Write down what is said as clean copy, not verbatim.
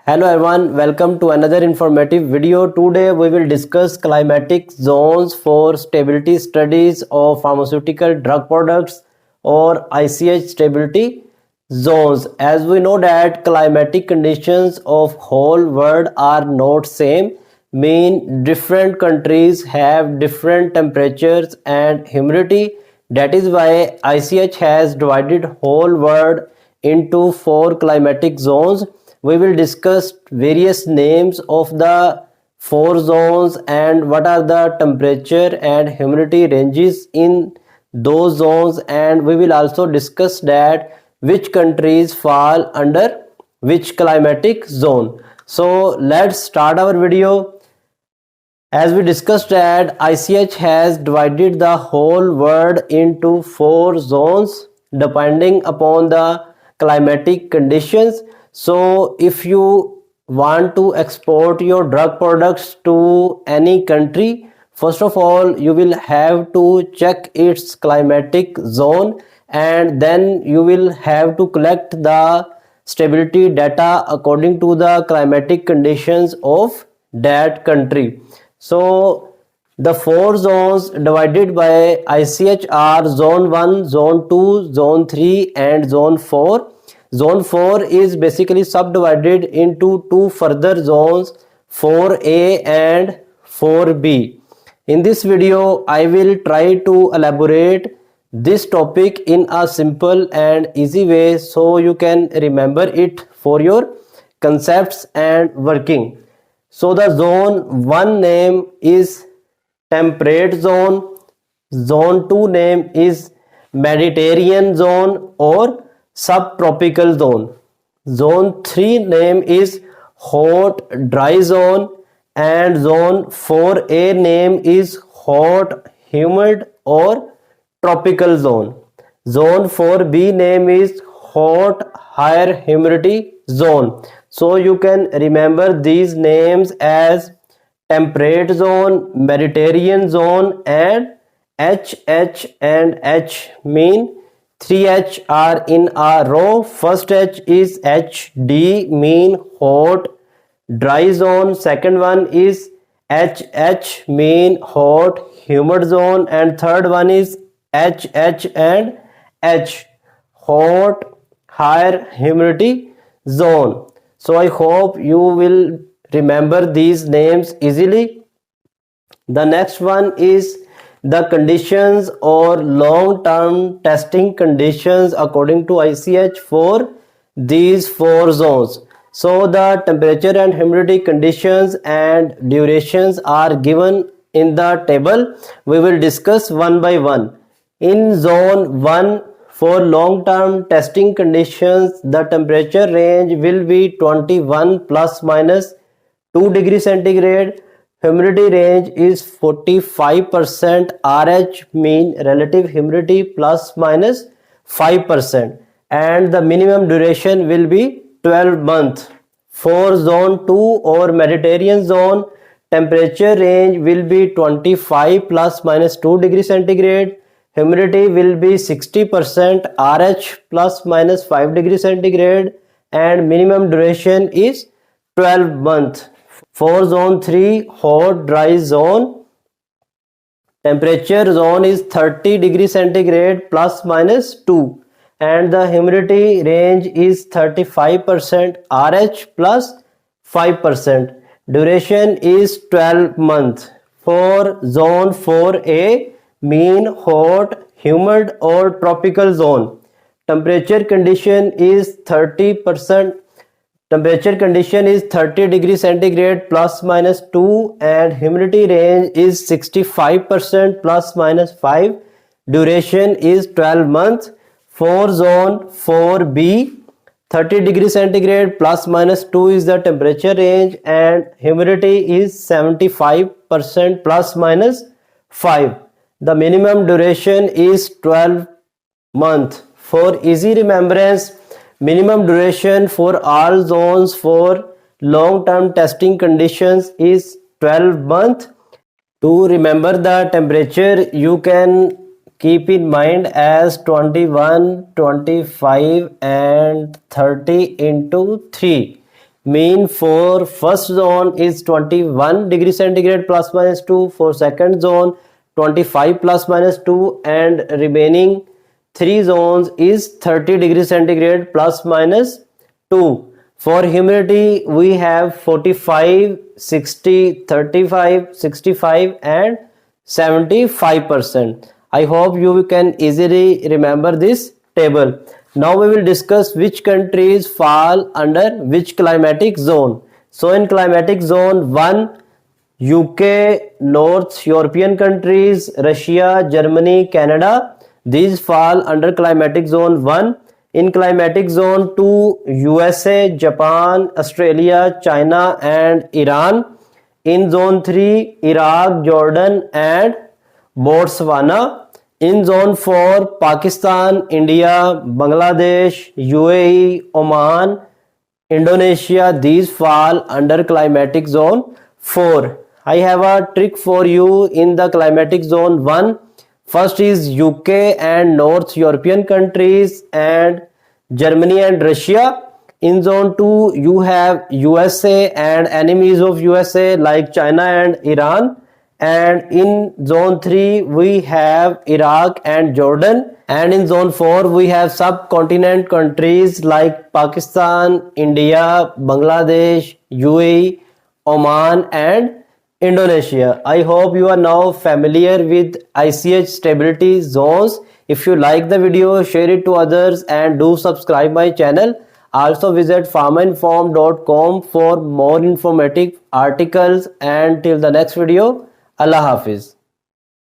Hello everyone, welcome to another informative video. Today we will discuss climatic zones for stability studies of pharmaceutical drug products or ICH stability zones. As we know that climatic conditions of whole world are not same, mean different countries have different temperatures and humidity. That is why ICH has divided whole world into 4 climatic zones. We will discuss various names of the 4 zones and what are the temperature and humidity ranges in those zones, and we will also discuss that which countries fall under which climatic zone. So let's start our video. As we discussed that ICH has divided the whole world into 4 zones depending upon the climatic conditions. So if you want to export your drug products to any country, first of all you will have to check its climatic zone, and then you will have to collect the stability data according to the climatic conditions of that country. So the 4 zones divided by ICH are Zone 1, Zone 2, Zone 3 and Zone 4. Zone 4 is basically subdivided into 2 further zones, 4A and 4B. In this video, I will try to elaborate this topic in a simple and easy way so you can remember it for your concepts and working. So the zone 1 name is temperate zone, zone 2 name is Mediterranean zone or subtropical zone, zone 3 name is hot dry zone, and zone 4A name is hot humid or tropical zone. Zone 4B name is hot higher humidity zone. So you can remember these names as temperate zone, Mediterranean zone and HH and H, mean 3H are in a row. First H is HD, mean hot dry zone. Second one is HH, mean hot humid zone, and third one is HH and H, hot higher humidity zone. So I hope you will remember these names easily. The next one is the conditions or long-term testing conditions according to ICH for these 4 zones. So the temperature and humidity conditions and durations are given in the table. We will discuss one by one. In zone 1, for long-term testing conditions, the temperature range will be 21 plus minus 2 degree centigrade. Humidity range is 45% RH, mean relative humidity, plus minus 5%, and the minimum duration will be 12 months. For zone 2 or Mediterranean zone, temperature range will be 25 plus minus 2 degree centigrade. Humidity will be 60% RH plus minus 5 degree centigrade, and minimum duration is 12 months. For zone 3, hot dry zone, temperature zone is 30 degree centigrade plus minus 2, and the humidity range is 35% RH plus 5%. Duration is 12 months. For zone 4A, mean hot humid or tropical zone, temperature condition is 30%. Temperature condition is 30 degree centigrade plus minus 2, and humidity range is 65% plus minus 5. Duration is 12 months. For zone 4B, 30 degree centigrade plus minus 2 is the temperature range, and humidity is 75% plus minus 5. The minimum duration is 12 months. For easy remembrance, minimum duration for all zones for long-term testing conditions is 12 months. To remember the temperature, you can keep in mind as 21, 25 and 30 into 3. mean for first zone is 21 degree centigrade plus minus 2, for second zone 25 plus minus 2, and remaining 3 zones is 30 degree centigrade plus minus 2. For humidity we have 45, 60, 35, 65 and 75%. I hope you can easily remember this table. Now we will discuss which countries fall under which climatic zone. So in climatic zone 1, UK, North European countries, Russia, Germany, Canada, these fall under climatic zone 1. In climatic zone 2, USA, Japan, Australia, China and Iran. In zone 3, Iraq, Jordan and Botswana. In zone 4, Pakistan, India, Bangladesh, UAE, Oman, Indonesia, these fall under climatic zone 4. I have a trick for you in the climatic zone 1. First is UK and North European countries and Germany and Russia. In zone 2 you have USA and enemies of USA like China and Iran. And in zone 3 we have Iraq and Jordan. And in zone 4 we have subcontinent countries like Pakistan, India, Bangladesh, UAE, Oman and Indonesia. I hope you are now familiar with ICH stability zones. If you like the video, share it to others and do subscribe my channel. Also visit farmerinform.com for more informative articles, and till the next video, Allah Hafiz.